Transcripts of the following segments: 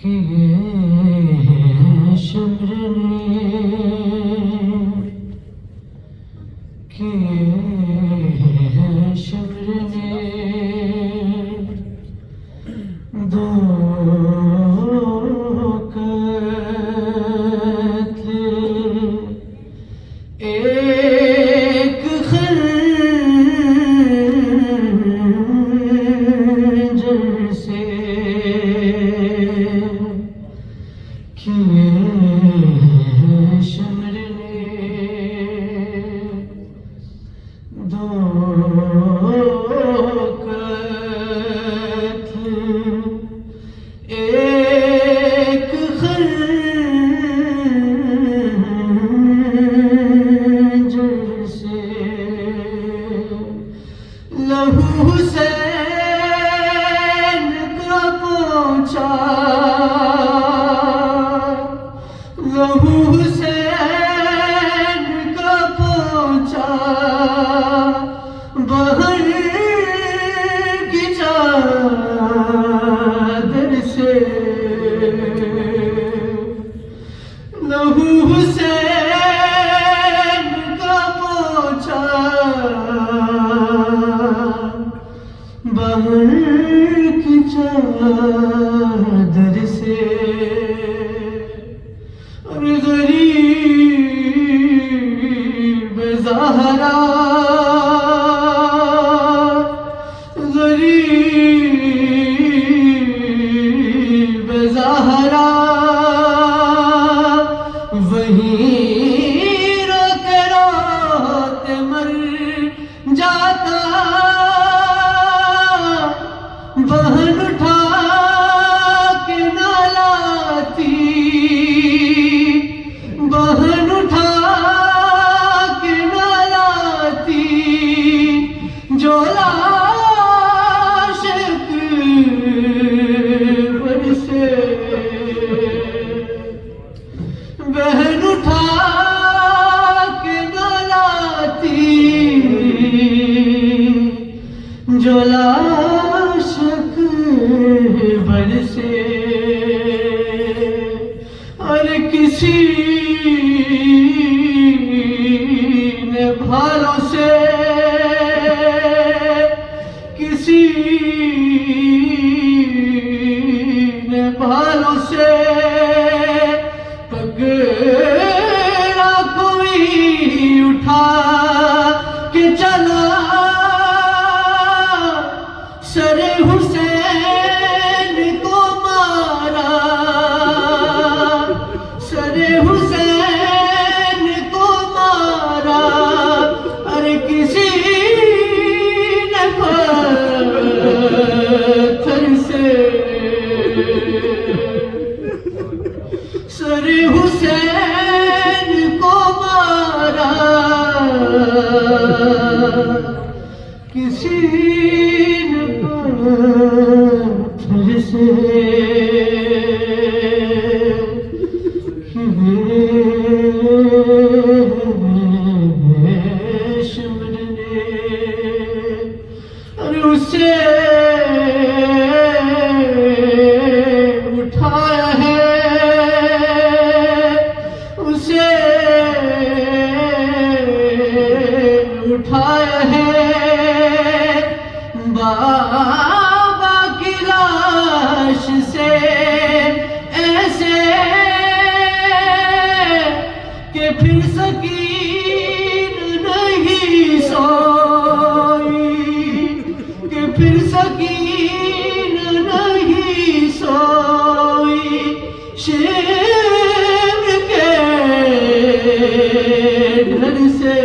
کہ شمر نے دو قتل ایک خنجر سے کیے شمر نے دو قتل ایک خنجر سے لہو حسین کا پہنچا لہو حسین کا پہنچا بہر کی چادر سے لہو حسین کا پہنچا بہر کی چادر سے اور غریب زہرا غریب زہرا وہیں روتے روتے مر جاتا بہن اٹھا کے نہ لاتی بہن اٹھا کے نہ لاتی جو لاش قبر سے بہن اٹھا کے نہ لاتی جو لاش قبر سے اور کسی نے بھالوں سے کسی نے بھالوں سے پگڑا کوئی اٹھا کے چلا سر حسین کو مارا سر حسین کو مارا ارے کسی نے پتھر سے سر حسین کو مارا کسی نے پتھر سے شمر نے اور اسے اٹھایا ہے اسے اٹھایا ہے بابا کی لاش سے ایسے کہ پھر سکین نہیں سوئی کہ پھر سکین نہیں سوئی شیر کے ڈر سے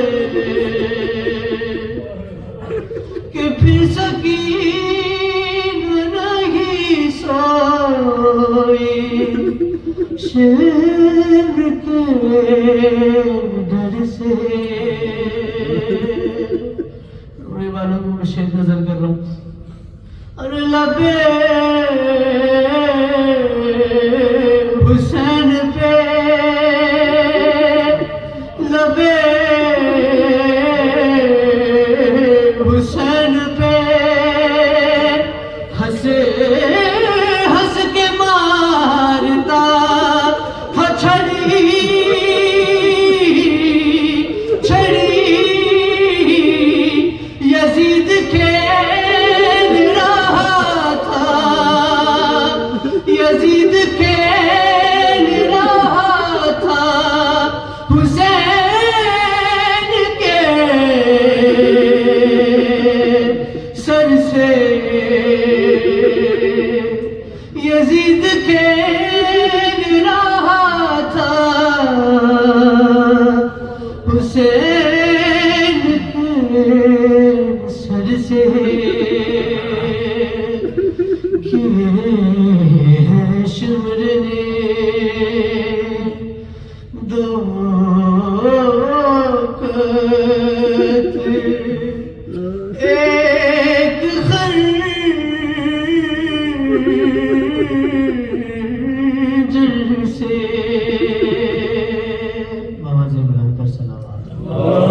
کہ پھر سکین نہیں سوئی شیر کے ڈر سے رونے والوں کو میں شیر نظر کر رہا ہوں اور لبے حسین پہ لبے حسین پہ ہنسے ہنس کے مار یزید کھیل رہا تھا حسین کے سر سے کیے ہیں شمر نے دو قتل ایک خنجر سے. بابا جی بلند پر صلوات.